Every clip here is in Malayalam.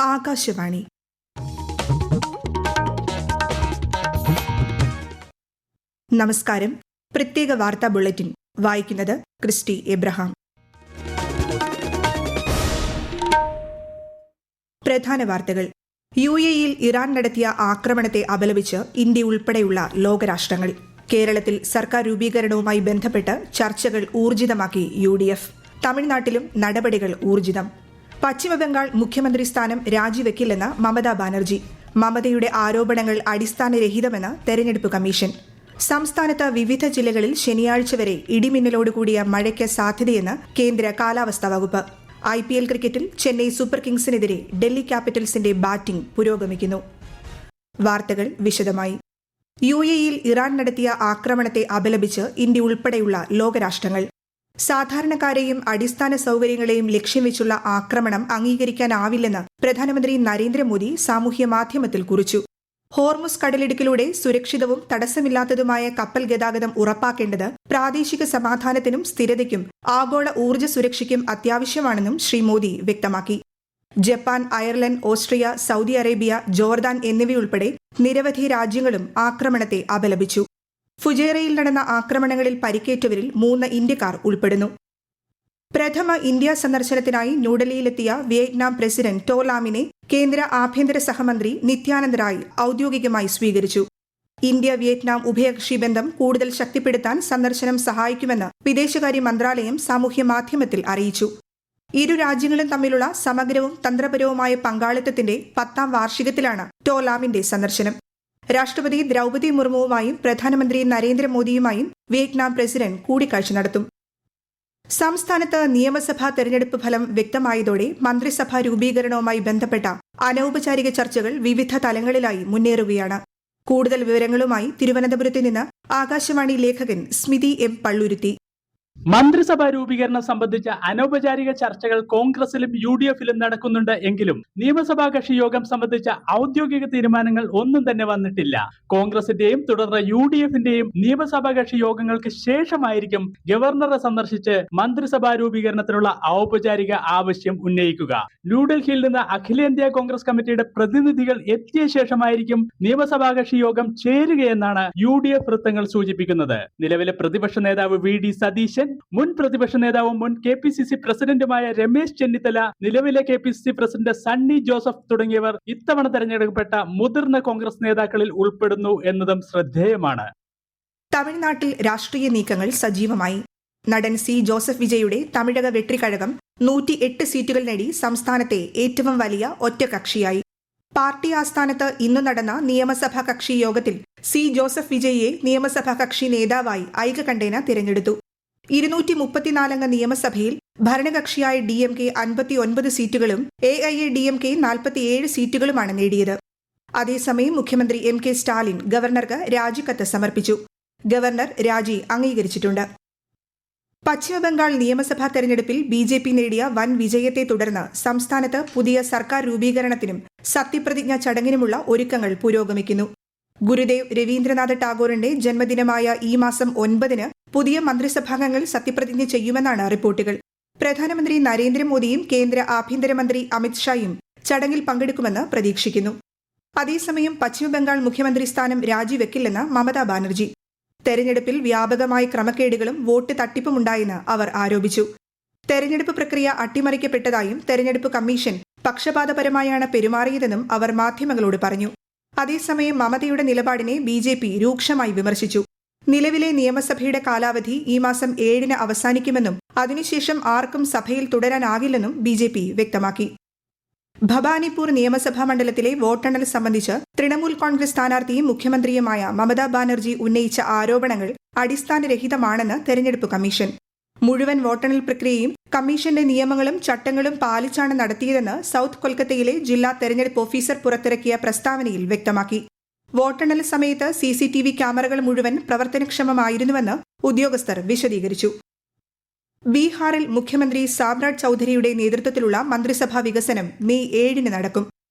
ആകാശവാണി. നമസ്കാരം. പ്രത്യേക വാർത്താ ബുള്ളറ്റിൻ വായിക്കുന്നത് ക്രിസ്റ്റി എബ്രഹാം. പ്രധാന വാർത്തകൾ. UAEയിൽ ഇറാൻ നടത്തിയ ആക്രമണത്തെ അപലപിച്ച് ഇന്ത്യ ഉൾപ്പെടെയുള്ള ലോകരാഷ്ട്രങ്ങൾ. കേരളത്തിൽ സർക്കാർ രൂപീകരണവുമായി ബന്ധപ്പെട്ട് ചർച്ചകൾ ഊർജിതമാക്കി UDF. തമിഴ്നാട്ടിലും നടപടികൾ ഊർജിതം. പശ്ചിമബംഗാൾ മുഖ്യമന്ത്രി സ്ഥാനം രാജിവെക്കില്ലെന്ന് മമതാ ബാനർജി. മമതയുടെ ആരോപണങ്ങൾ അടിസ്ഥാനരഹിതമെന്ന് തെരഞ്ഞെടുപ്പ് കമ്മീഷൻ. സംസ്ഥാനത്ത് വിവിധ ജില്ലകളിൽ ശനിയാഴ്ച വരെ ഇടിമിന്നലോടുകൂടിയ മഴയ്ക്ക് സാധ്യതയെന്ന് കേന്ദ്ര കാലാവസ്ഥാ വകുപ്പ്. IPL ക്രിക്കറ്റിൽ ചെന്നൈ സൂപ്പർ കിങ്സിനെതിരെ ഡൽഹി ക്യാപിറ്റൽസിന്റെ ബാറ്റിംഗ് പുരോഗമിക്കുന്നു. വാർത്തകൾ വിശദമായി. UAEയിൽ ഇറാൻ നടത്തിയ ആക്രമണത്തെ അപലപിച്ച് ഇന്ത്യ ഉൾപ്പെടെയുള്ള ലോകരാഷ്ട്രങ്ങൾ. സാധാരണക്കാരെയും അടിസ്ഥാന സൌകര്യങ്ങളെയും ലക്ഷ്യം വെച്ചുള്ള ആക്രമണം അംഗീകരിക്കാനാവില്ലെന്ന് പ്രധാനമന്ത്രി നരേന്ദ്രമോദി സാമൂഹ്യ മാധ്യമത്തിൽ കുറിച്ചു. ഹോർമുസ് കടലിടുക്കിലൂടെ സുരക്ഷിതവും തടസ്സമില്ലാത്തതുമായ കപ്പൽ ഗതാഗതം ഉറപ്പാക്കേണ്ടത് പ്രാദേശിക സമാധാനത്തിനും സ്ഥിരതയ്ക്കും ആഗോള ഊർജ്ജ സുരക്ഷയ്ക്കും അത്യാവശ്യമാണെന്നും ശ്രീ മോദി വ്യക്തമാക്കി. Japan, Ireland, Austria, Saudi Arabia, Jordan എന്നിവയുൾപ്പെടെ നിരവധി രാജ്യങ്ങളും ആക്രമണത്തെ അപലപിച്ചു. ഫുജേറയിൽ നടന്ന ആക്രമണങ്ങളിൽ പരിക്കേറ്റവരിൽ 3 ഇന്ത്യക്കാർ ഉൾപ്പെടുന്നു. പ്രഥമ ഇന്ത്യ സന്ദർശനത്തിനായി ന്യൂഡൽഹിയിലെത്തിയ വിയറ്റ്നാം പ്രസിഡന്റ് ടോ ലാമിനെ കേന്ദ്ര ആഭ്യന്തര സഹമന്ത്രി നിത്യാനന്ദ് റായ് ഔദ്യോഗികമായി സ്വീകരിച്ചു. ഇന്ത്യ വിയറ്റ്നാം ഉഭയകക്ഷി ബന്ധം കൂടുതൽ ശക്തിപ്പെടുത്താൻ സന്ദർശനം സഹായിക്കുമെന്ന് വിദേശകാര്യ മന്ത്രാലയം സാമൂഹ്യ മാധ്യമത്തിൽ അറിയിച്ചു. ഇരു രാജ്യങ്ങളും തമ്മിലുള്ള സമഗ്രവും തന്ത്രപരവുമായ പങ്കാളിത്തത്തിന്റെ 10ാം വാർഷികത്തിലാണ് ടോ ലാമിന്റെ സന്ദർശനം. രാഷ്ട്രപതി ദ്രൗപദി മുർമുവുമായും പ്രധാനമന്ത്രി നരേന്ദ്രമോദിയുമായും വിയറ്റ്നാം പ്രസിഡന്റ് കൂടിക്കാഴ്ച നടത്തും. സംസ്ഥാനത്ത് നിയമസഭാ തെരഞ്ഞെടുപ്പ് ഫലം വ്യക്തമായതോടെ മന്ത്രിസഭാ രൂപീകരണവുമായി ബന്ധപ്പെട്ട അനൌപചാരിക ചർച്ചകൾ വിവിധ തലങ്ങളിലായി മുന്നേറുകയാണ്. കൂടുതൽ വിവരങ്ങളുമായി തിരുവനന്തപുരത്ത് നിന്ന് ആകാശവാണി ലേഖകൻ സ്മിതി M. പള്ളുരുത്തി. മന്ത്രിസഭാ രൂപീകരണം സംബന്ധിച്ച അനൗപചാരിക ചർച്ചകൾ കോൺഗ്രസിലും UDFിലും നടക്കുന്നുണ്ട് എങ്കിലും നിയമസഭാ കക്ഷി യോഗം സംബന്ധിച്ച ഔദ്യോഗിക തീരുമാനങ്ങൾ ഒന്നും തന്നെ വന്നിട്ടില്ല. കോൺഗ്രസിന്റെയും തുടർന്ന് UDFിന്റെയും നിയമസഭാ കക്ഷി യോഗങ്ങൾക്ക് ശേഷമായിരിക്കും ഗവർണറെ സന്ദർശിച്ച് മന്ത്രിസഭാ രൂപീകരണത്തിനുള്ള ഔപചാരിക ആവശ്യം ഉന്നയിക്കുക. ന്യൂഡൽഹിയിൽ നിന്ന് അഖിലേന്ത്യാ കോൺഗ്രസ് കമ്മിറ്റിയുടെ പ്രതിനിധികൾ എത്തിയ ശേഷമായിരിക്കും നിയമസഭാ കക്ഷി യോഗം ചേരുകയെന്നാണ് UDF വൃത്തങ്ങൾ സൂചിപ്പിക്കുന്നത്. നിലവിലെ പ്രതിപക്ഷ നേതാവ് VD സതീശൻ, മുൻ പ്രതിപക്ഷ നേതാവും മുൻ KPCC പ്രസിഡന്റുമായ രമേശ് ചെന്നിത്തല, നിലവിലെ KPCC പ്രസിഡന്റ് സണ്ണി ജോസഫ് തുടങ്ങിയവർ ഇത്തവണ തെരഞ്ഞെടുക്കപ്പെട്ട മുതിർന്ന കോൺഗ്രസ് നേതാക്കളിൽ ഉൾപ്പെടുന്നു എന്നതും ശ്രദ്ധേയമാണ്. തമിഴ്നാട്ടിൽ രാഷ്ട്രീയ നീക്കങ്ങൾ സജീവമായി. നടൻ C. ജോസഫ് വിജയുടെ തമിഴക വെട്രിക്കഴകം 108 സീറ്റുകൾ നേടി സംസ്ഥാനത്തെ ഏറ്റവും വലിയ ഒറ്റകക്ഷിയായി. പാർട്ടി ആസ്ഥാനത്ത് ഇന്നു നടന്ന നിയമസഭാ കക്ഷി യോഗത്തിൽ C. ജോസഫ് വിജയിയെ നിയമസഭാ കക്ഷി നേതാവായി ഐകകണ്ഠേന തിരഞ്ഞെടുത്തു. 234 അംഗ നിയമസഭയിൽ ഭരണകക്ഷിയായ DMK 59 സീറ്റുകളും AIADMK 47 സീറ്റുകളുമാണ് നേടിയത്. അതേസമയം മുഖ്യമന്ത്രി MK സ്റ്റാലിൻ ഗവർണർക്ക് രാജിക്കത്ത് സമർപ്പിച്ചു. ഗവർണർ രാജി അംഗീകരിച്ചിട്ടുണ്ട്. പശ്ചിമബംഗാൾ നിയമസഭാ തെരഞ്ഞെടുപ്പിൽ BJP നേടിയ വൻ വിജയത്തെ തുടർന്ന് സംസ്ഥാനത്ത് പുതിയ സർക്കാർ രൂപീകരണത്തിനും സത്യപ്രതിജ്ഞാ ചടങ്ങിനുമുള്ള ഒരുക്കങ്ങൾ പുരോഗമിക്കുന്നു. ഗുരുദേവ് രവീന്ദ്രനാഥ ടാഗോറിന്റെ ജന്മദിനമായ ഈ മാസം 9-ന് പുതിയ മന്ത്രിസഭാംഗങ്ങൾ സത്യപ്രതിജ്ഞ ചെയ്യുമെന്നാണ് റിപ്പോർട്ടുകൾ. പ്രധാനമന്ത്രി നരേന്ദ്രമോദിയും കേന്ദ്ര ആഭ്യന്തരമന്ത്രി അമിത് ഷായും ചടങ്ങിൽ പങ്കെടുക്കുമെന്ന് പ്രതീക്ഷിക്കുന്നു. അതേസമയം പശ്ചിമബംഗാൾ മുഖ്യമന്ത്രി സ്ഥാനം രാജിവെക്കില്ലെന്ന് മമതാ ബാനർജി. തെരഞ്ഞെടുപ്പിൽ വ്യാപകമായ ക്രമക്കേടുകളും വോട്ട് തട്ടിപ്പുമുണ്ടായെന്ന് അവർ ആരോപിച്ചു. തെരഞ്ഞെടുപ്പ് പ്രക്രിയ അട്ടിമറിക്കപ്പെട്ടതായും തെരഞ്ഞെടുപ്പ് കമ്മീഷൻ പക്ഷപാതപരമായാണ് പെരുമാറിയതെന്നും അവർ മാധ്യമങ്ങളോട് പറഞ്ഞു. അതേസമയം മമതയുടെ നിലപാടിനെ BJP രൂക്ഷമായി വിമർശിച്ചു. നിലവിലെ നിയമസഭയുടെ കാലാവധി ഈ മാസം 7-ന് അവസാനിക്കുമെന്നും അതിനുശേഷം ആർക്കും സഭയിൽ തുടരാനാകില്ലെന്നും BJP വ്യക്തമാക്കി. ഭവാനിപൂർ നിയമസഭാ മണ്ഡലത്തിലെ വോട്ടെണ്ണൽ സംബന്ധിച്ച് തൃണമൂൽ കോൺഗ്രസ് സ്ഥാനാർത്ഥിയും മുഖ്യമന്ത്രിയുമായ മമതാ ബാനർജി ഉന്നയിച്ച ആരോപണങ്ങൾ അടിസ്ഥാനരഹിതമാണെന്ന് തെരഞ്ഞെടുപ്പ് കമ്മീഷൻ. മുഴുവൻ വോട്ടെണ്ണൽ പ്രക്രിയയും കമ്മീഷന്റെ നിയമങ്ങളും ചട്ടങ്ങളും പാലിച്ചാണ് നടത്തിയതെന്ന് സൌത്ത് കൊൽക്കത്തയിലെ ജില്ലാ തെരഞ്ഞെടുപ്പ് ഓഫീസർ പുറത്തിറക്കിയ പ്രസ്താവനയിൽ വ്യക്തമാക്കി. വോട്ടെണ്ണൽ സമയത്ത് CCTV ക്യാമറകൾ മുഴുവൻ പ്രവർത്തനക്ഷമമായിരുന്നുവെന്ന് ഉദ്യോഗസ്ഥർ വിശദീകരിച്ചു. ബീഹാറിൽ മുഖ്യമന്ത്രി സാമ്രാജ് ചൌധരിയുടെ നേതൃത്വത്തിലുള്ള മന്ത്രിസഭാ വികസനം മെയ് 7-ന് നടക്കും.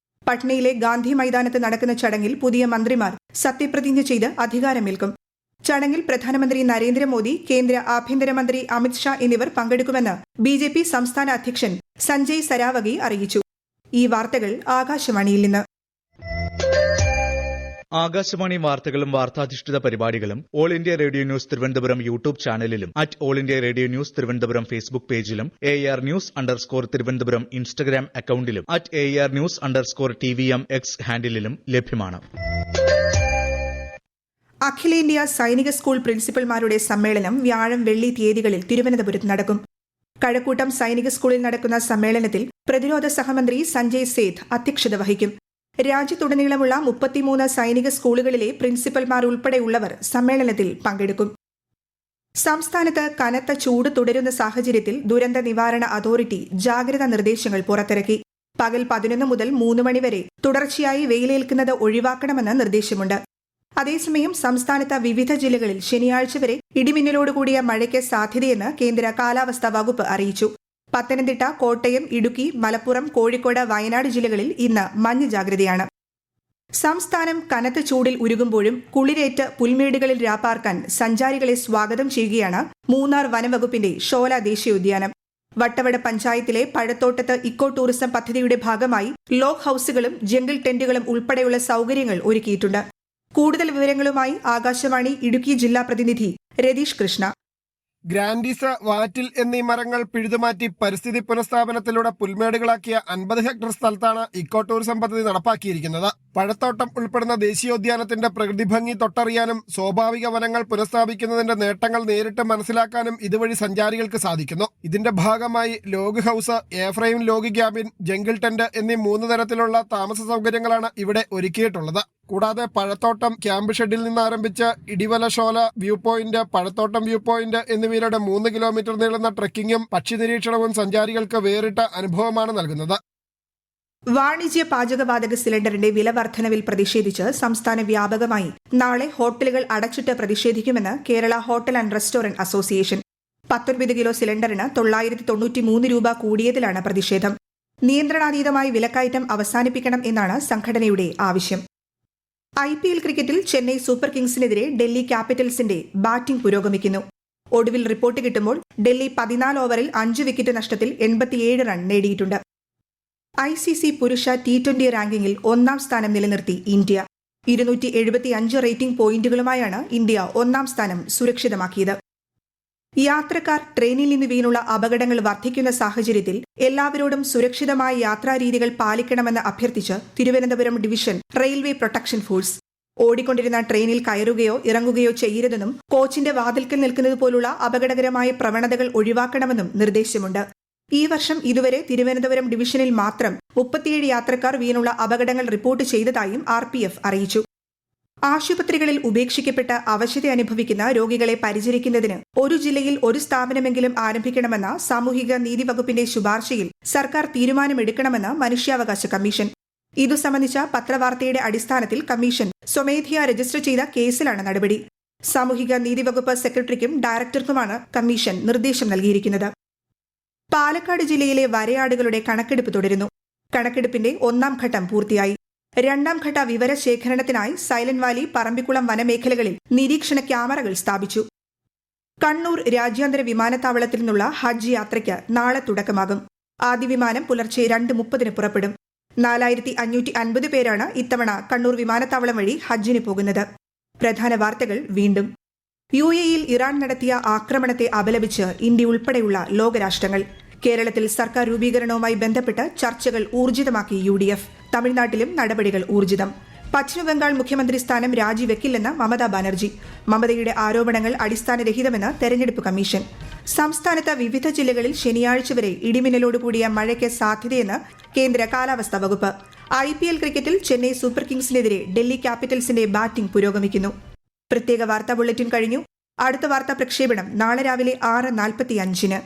പട്നയിലെ ഗാന്ധി മൈതാനത്ത് നടക്കുന്ന ചടങ്ങിൽ പുതിയ മന്ത്രിമാർ സത്യപ്രതിജ്ഞ ചെയ്ത് അധികാരമേൽക്കും. ചടങ്ങിൽ പ്രധാനമന്ത്രി നരേന്ദ്രമോദി, കേന്ദ്ര ആഭ്യന്തരമന്ത്രി അമിത് ഷാ എന്നിവർ പങ്കെടുക്കുമെന്ന് BJP സംസ്ഥാന അധ്യക്ഷൻ സഞ്ജയ് സരാവഗി അറിയിച്ചു. ഈ വാർത്തകൾ ആകാശവാണിയിൽ നിന്ന്. ആകാശവാണി വാർത്തകളും വാർത്താധിഷ്ഠിത പരിപാടികളും All India Radio news Thiruvananthapuram YouTube ചാനലിലും @All India Radio news Thiruvananthapuram Facebook പേജിലും AR News_ തിരുവനന്തപുരം ഇൻസ്റ്റഗ്രാം അക്കൌണ്ടിലും @AR News_TVM X ഹാൻഡിലും ലഭ്യമാണ്. അഖിലേന്ത്യാ സൈനിക സ്കൂൾ പ്രിൻസിപ്പൽമാരുടെ സമ്മേളനം വ്യാഴം വെള്ളി തീയതികളിൽ തിരുവനന്തപുരത്ത് നടക്കും. കഴക്കൂട്ടം സൈനിക സ്കൂളിൽ നടക്കുന്ന സമ്മേളനത്തിൽ പ്രതിരോധ സഹമന്ത്രി സഞ്ജയ് സേത്ത് അധ്യക്ഷത വഹിക്കും. രാജ്യത്തുടനീളമുള്ള 33 സൈനിക സ്കൂളുകളിലെ പ്രിൻസിപ്പൽമാർ ഉൾപ്പെടെയുള്ളവർ സമ്മേളനത്തിൽ പങ്കെടുക്കും. സംസ്ഥാനത്ത് കനത്ത ചൂട് തുടരുന്ന സാഹചര്യത്തിൽ ദുരന്ത നിവാരണ അതോറിറ്റി ജാഗ്രതാ നിർദ്ദേശങ്ങൾ പുറത്തിറക്കി. പകൽ 11 മുതൽ 3 മണിവരെ തുടർച്ചയായി വെയിലേൽക്കുന്നത് ഒഴിവാക്കണമെന്ന് നിർദ്ദേശമുണ്ട്. അതേസമയം സംസ്ഥാനത്ത് വിവിധ ജില്ലകളിൽ ശനിയാഴ്ച വരെ ഇടിമിന്നലോടുകൂടിയ മഴയ്ക്ക് സാധ്യതയെന്ന് കേന്ദ്ര കാലാവസ്ഥാ വകുപ്പ് അറിയിച്ചു. പത്തനംതിട്ട, കോട്ടയം, ഇടുക്കി, മലപ്പുറം, കോഴിക്കോട്, വയനാട് ജില്ലകളിൽ ഇന്ന് മഞ്ഞ ജാഗ്രതയാണ്. സംസ്ഥാനം കനത്ത ചൂടിൽ ഉരുകുമ്പോഴും കുളിരേറ്റ് പുൽമേടുകളിൽ രാപ്പാർക്കാൻ സഞ്ചാരികളെ സ്വാഗതം ചെയ്യുകയാണ് മൂന്നാർ വനംവകുപ്പിന്റെ ഷോല ദേശീയോദ്യാനം. വട്ടവട പഞ്ചായത്തിലെ പഴത്തോട്ടത്ത് ഇക്കോ ടൂറിസം പദ്ധതിയുടെ ഭാഗമായി ലോഗ് ഹൌസുകളും ജംഗിൾ ടെന്റുകളും ഉൾപ്പെടെയുള്ള സൌകര്യങ്ങൾ ഒരുക്കിയിട്ടുണ്ട്. കൂടുതൽ വിവരങ്ങളുമായി ആകാശവാണി ഇടുക്കി ജില്ലാ പ്രതിനിധി രതീഷ് കൃഷ്ണ. ഗ്രാൻഡീസ്, വാറ്റിൽ എന്നീ മരങ്ങൾ പിഴുതുമാറ്റി പരിസ്ഥിതി പുനഃസ്ഥാപനത്തിലൂടെ പുൽമേടുകളാക്കിയ 50 ഹെക്ടർ സ്ഥലത്താണ് ഇക്കോ ടൂറിസം പദ്ധതി നടപ്പാക്കിയിരിക്കുന്നത്. പഴത്തോട്ടം ഉൾപ്പെടുന്ന ദേശീയോദ്യാനത്തിന്റെ പ്രകൃതി ഭംഗി തൊട്ടറിയാനും സ്വാഭാവിക വനങ്ങൾ പുനഃസ്ഥാപിക്കുന്നതിന്റെ നേട്ടങ്ങൾ നേരിട്ട് മനസ്സിലാക്കാനും ഇതുവഴി സഞ്ചാരികൾക്ക് സാധിക്കുന്നു. ഇതിന്റെ ഭാഗമായി log house, A-frame log cabin, jungle tent എന്നീ 3 തരത്തിലുള്ള താമസ സൗകര്യങ്ങളാണ് ഇവിടെ ഒരുക്കിയിട്ടുള്ളത്. കൂടാതെ പഴത്തോട്ടം ക്യാമ്പ് ഷെഡിൽ നിന്ന് ആരംഭിച്ച് ഇടിവലശോല വ്യൂ പോയിന്റ്, പഴത്തോട്ടം വ്യൂ പോയിന്റ് എന്നിവയിലൂടെ 3 കിലോമീറ്റർ നീളുന്ന ട്രെക്കിങ്ങും പക്ഷി നിരീക്ഷണവും സഞ്ചാരികൾക്ക് വേറിട്ട അനുഭവമാണ് നൽകുന്നത്. വാണിജ്യ പാചകവാതക സിലിണ്ടറിന്റെ വില വർധനവിൽ പ്രതിഷേധിച്ച് സംസ്ഥാന വ്യാപകമായി നാളെ ഹോട്ടലുകൾ അടച്ചിട്ട് പ്രതിഷേധിക്കുമെന്ന് Kerala Hotel and Restaurant Association. 19 kilo സിലിണ്ടറിന് 993 രൂപ കൂടിയതിലാണ് പ്രതിഷേധം. നിയന്ത്രണാതീതമായി വിലക്കയറ്റം അവസാനിപ്പിക്കണം എന്നാണ് സംഘടനയുടെ ആവശ്യം. IPL ക്രിക്കറ്റിൽ ചെന്നൈ സൂപ്പർ കിങ്സിനെതിരെ ഡൽഹി ക്യാപിറ്റൽസിന്റെ ബാറ്റിംഗ് പുരോഗമിക്കുന്നു. ഒടുവിൽ റിപ്പോർട്ട് കിട്ടുമ്പോൾ ഡൽഹി 14 ഓവറിൽ 5 വിക്കറ്റ് നഷ്ടത്തിൽ 87 റൺ നേടിയിട്ടുണ്ട്. ICC പുരുഷ T20 റാങ്കിങ്ങിൽ 1ാം സ്ഥാനം നിലനിർത്തി ഇന്ത്യ. 275 റേറ്റിംഗ് പോയിന്റുകളുമായാണ് ഇന്ത്യ 1ാം സ്ഥാനം സുരക്ഷിതമാക്കിയത്. യാത്രക്കാർ ട്രെയിനിൽ നിന്ന് വീണുള്ള അപകടങ്ങൾ വർദ്ധിക്കുന്ന സാഹചര്യത്തിൽ എല്ലാവരോടും സുരക്ഷിതമായ യാത്രാരീതികൾ പാലിക്കണമെന്ന് അഭ്യർത്ഥിച്ച് Thiruvananthapuram division Railway Protection Force. ഓടിക്കൊണ്ടിരുന്ന ട്രെയിനിൽ കയറുകയോ ഇറങ്ങുകയോ ചെയ്യരുതെന്നും കോച്ചിന്റെ വാതിൽക്കൽ നിൽക്കുന്നത് പോലുള്ള അപകടകരമായ പ്രവണതകൾ ഒഴിവാക്കണമെന്നും നിർദ്ദേശമുണ്ട്. ഈ വർഷം ഇതുവരെ തിരുവനന്തപുരം ഡിവിഷനിൽ മാത്രം 37 യാത്രക്കാർ വീണുള്ള അപകടങ്ങൾ റിപ്പോർട്ട് ചെയ്തതായും RPF അറിയിച്ചു. ആശുപത്രികളിൽ ഉപേക്ഷിക്കപ്പെട്ട് അവശത അനുഭവിക്കുന്ന രോഗികളെ പരിചരിക്കുന്നതിന് ഒരു ജില്ലയിൽ ഒരു സ്ഥാപനമെങ്കിലും ആരംഭിക്കണമെന്ന സാമൂഹിക നീതി വകുപ്പിന്റെ ശുപാർശയിൽ സർക്കാർ തീരുമാനമെടുക്കണമെന്ന് മനുഷ്യാവകാശ കമ്മീഷൻ. ഇതു സംബന്ധിച്ച പത്രവാർത്തയുടെ അടിസ്ഥാനത്തിൽ കമ്മീഷൻ സ്വമേധയാ രജിസ്റ്റർ ചെയ്ത കേസിലാണ് നടപടി. സാമൂഹിക നീതി വകുപ്പ് സെക്രട്ടറിക്കും ഡയറക്ടർക്കുമാണ് കമ്മീഷൻ നിർദ്ദേശം നൽകിയിരിക്കുന്നത്. പാലക്കാട് ജില്ലയിലെ വരയാടുകളുടെ കണക്കെടുപ്പ് തുടരുന്നു. കണക്കെടുപ്പിന്റെ 1ാം ഘട്ടം പൂർത്തിയായി. 2ാം ഘട്ട വിവരശേഖരണത്തിനായി സൈലന്റ് വാലി, പറമ്പിക്കുളം വനമേഖലകളിൽ നിരീക്ഷണ ക്യാമറകൾ സ്ഥാപിച്ചു. കണ്ണൂർ രാജ്യാന്തര വിമാനത്താവളത്തിൽ നിന്നുള്ള ഹജ്ജ് യാത്രയ്ക്ക് നാളെ തുടക്കമാകും. ആദ്യ വിമാനം പുലർച്ചെ 2:30 പുറപ്പെടും. 4550 പേരാണ് ഇത്തവണ കണ്ണൂർ വിമാനത്താവളം വഴി ഹജ്ജിന് പോകുന്നത്. പ്രധാന വാർത്തകൾ വീണ്ടും. UAEയിൽ ഇറാൻ നടത്തിയ ആക്രമണത്തെ അപലപിച്ച് ഇന്ത്യ ഉൾപ്പെടെയുള്ള ലോകരാഷ്ട്രങ്ങൾ. കേരളത്തിൽ സർക്കാർ രൂപീകരണവുമായി ബന്ധപ്പെട്ട് ചർച്ചകൾ ഊർജിതമാക്കി UDF. തമിഴ്നാട്ടിലും നടപടികൾ ഊർജിതം. പശ്ചിമബംഗാൾ മുഖ്യമന്ത്രി സ്ഥാനം രാജിവെക്കില്ലെന്ന് മമതാ ബാനർജി. മമതയുടെ ആരോപണങ്ങൾ അടിസ്ഥാനരഹിതമെന്ന് തെരഞ്ഞെടുപ്പ് കമ്മീഷൻ. സംസ്ഥാനത്ത് വിവിധ ജില്ലകളിൽ ശനിയാഴ്ച വരെ ഇടിമിന്നലോടുകൂടിയ മഴയ്ക്ക് സാധ്യതയെന്ന് കേന്ദ്ര കാലാവസ്ഥാ വകുപ്പ്. IPL ക്രിക്കറ്റിൽ ചെന്നൈ സൂപ്പർ കിങ്സിനെതിരെ ഡൽഹി ക്യാപിറ്റൽസിന്റെ ബാറ്റിംഗ് പുരോഗമിക്കുന്നു. പ്രത്യേക വാർത്താ ബുള്ളറ്റിൻ കഴിഞ്ഞു. അടുത്ത വാർത്താ പ്രക്ഷേപണം നാളെ രാവിലെ 6:45.